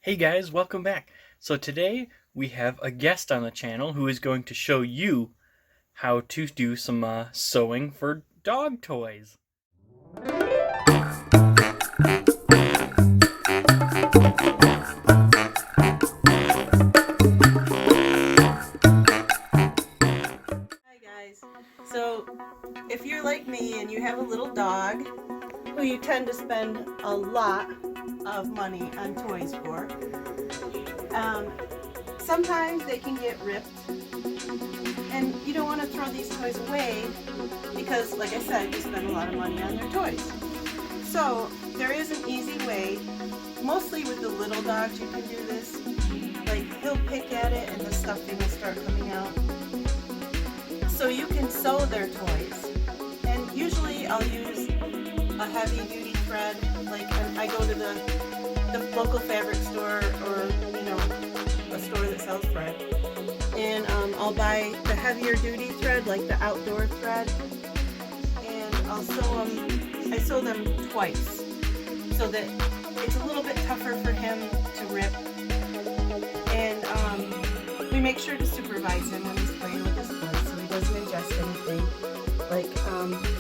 Hey guys, welcome back. So today we have a guest on the channel who is going to show you how to do some sewing for dog toys. Hi guys. So if you're like me and you have a little dog who you tend to spend a lot of money on toys for, sometimes they can get ripped and you don't want to throw these toys away because, like I said, you spend a lot of money on their toys. So there is an easy way. Mostly with the little dogs you can do this. Like, he'll pick at it and the stuffing will start coming out. So you can sew their toys, and usually I'll use a heavy duty thread. Like, I go to the local fabric store, or a store that sells thread, and I'll buy the heavier duty thread, like the outdoor thread, and I'll sew them. I sew them twice so that it's a little bit tougher for him to rip, and we make sure to supervise him when he's playing with his toys so he doesn't ingest anything like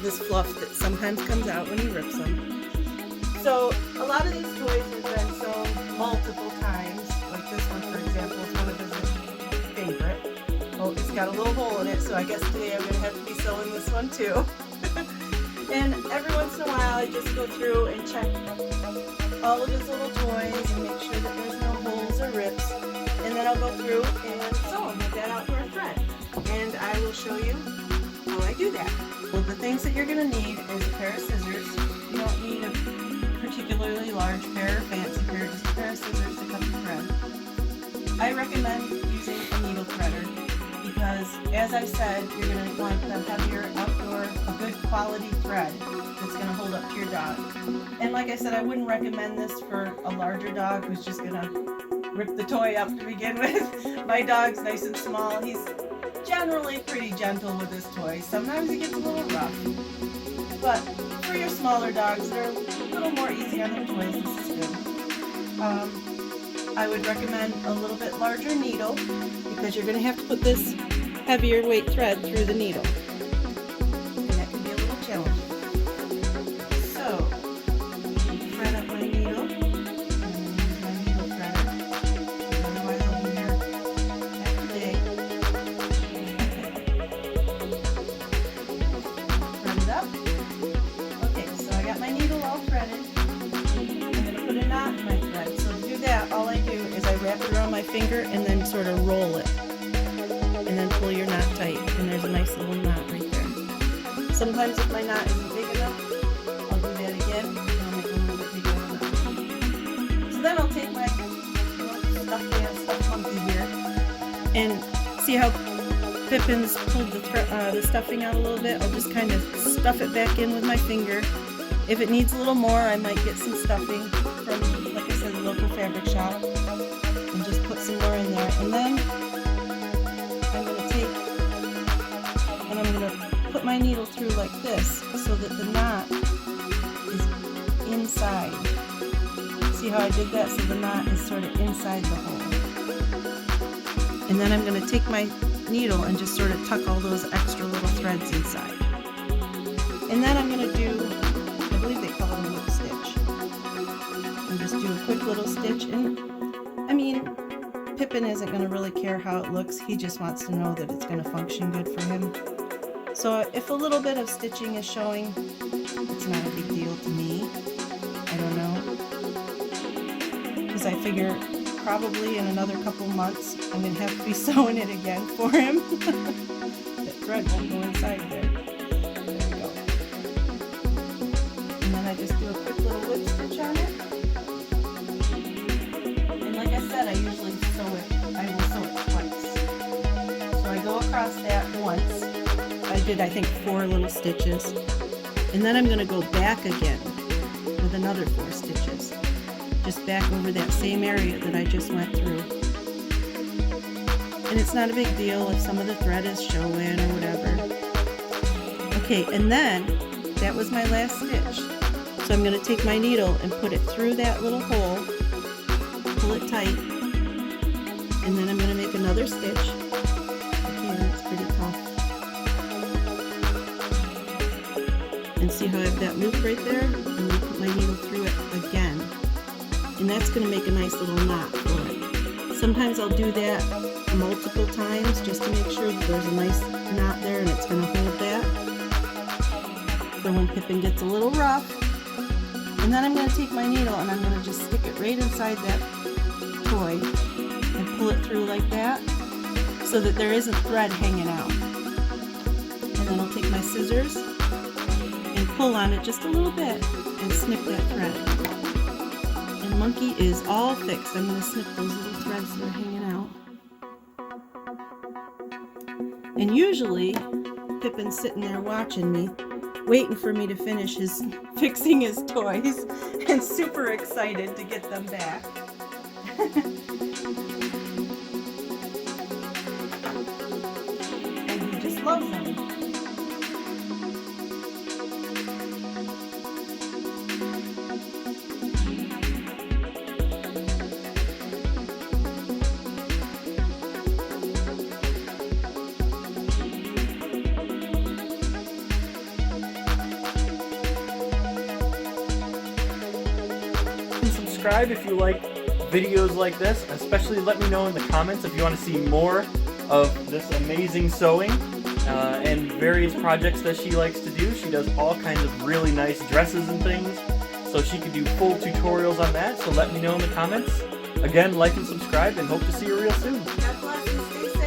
this fluff that sometimes comes out when he rips them. So a lot of these toys have been sewn multiple times. Like this one, for example, is one of his favorite. Oh, it's got a little hole in it, so I guess today I'm going to have to be sewing this one too. And every once in a while I just go through and check all of his little toys and make sure that there's no holes or rips. And then I'll go through and sew them with that outdoor thread. And I will show you how I do that. Well, the things that you're going to need is a pair of scissors. You don't need a particularly large pair or fancy pair, just a pair of scissors to cut the thread. I recommend using a needle threader because, as I said, you're going to want the heavier outdoor, a good quality thread that's going to hold up to your dog. And like I said, I wouldn't recommend this for a larger dog who's just going to rip the toy up to begin with. My dog's nice and small. He's generally pretty gentle with his toys. Sometimes he gets a little rough. But for your smaller dogs that are a little more easy on their toys, this is good. I would recommend a little bit larger needle because you're going to have to put this heavier weight thread through the needle. And that can be a little challenging. So, thread up my needle. And use my needle threader. Otherwise I'll be here after day. Thread it up. Okay, so I got my needle all threaded. I'm going to put a knot in my thread. So to do that, all I do is I wrap it around my finger and then sort of roll it. And then pull your knot tight. And there's a nice little knot right there. Sometimes if my knot isn't big enough, I'll do that again. And I'll make a little bit bigger knot. So then I'll take my stuffed monkey here. And see how Pippin's pulled the stuffing out a little bit? I'll just kind of stuff it back in with my finger. If it needs a little more, I might get some stuffing from, like I said, the local fabric shop. And just put some more in there. And then I'm going to take and I'm going to put my needle through like this so that the knot is inside. See how I did that? So the knot is sort of inside the hole. And then I'm going to take my needle and just sort of tuck all those extra little threads inside. And then I'm going to do, I believe they call it a whip stitch. And just do a quick little stitch. And I mean, Pippin isn't going to really care how it looks. He just wants to know that it's going to function good for him. So if a little bit of stitching is showing, it's not a big deal to me. I don't know. Because I figure probably in another couple months I'm going to have to be sewing it again for him. That thread won't go inside there. There we go. And then I just do a quick little whip stitch on it. And like I said, I usually I will sew it twice. So I go across that once. I did, I think, 4 little stitches. And then I'm going to go back again with another 4 stitches. Just back over that same area that I just went through. And it's not a big deal if some of the thread is showing or whatever. Okay, and then that was my last stitch. So I'm going to take my needle and put it through that little hole, pull it tight. And then I'm going to make another stitch. Okay, it's pretty tough. And see how I have that loop right there? I'm going to put my needle through it again. And that's going to make a nice little knot for it. Sometimes I'll do that multiple times just to make sure that there's a nice knot there and it's going to hold that for when Pippin gets a little rough. And then I'm going to take my needle and I'm going to just stick it right inside that toy and pull it through like that so that there isn't thread hanging out. And then I'll take my scissors and pull on it just a little bit and snip that thread. And Monkey is all fixed. I'm going to snip those little threads that are hanging out. And usually Pippin's sitting there watching me, waiting for me to finish fixing his toys, and super excited to get them back. And he just loves them. Subscribe if you like videos like this. Especially let me know in the comments if you want to see more of this amazing sewing and various projects that she likes to do. She does all kinds of really nice dresses and things, so she could do full tutorials on that. So let me know in the comments. Again, like and subscribe, and hope to see you real soon. God bless and stay safe.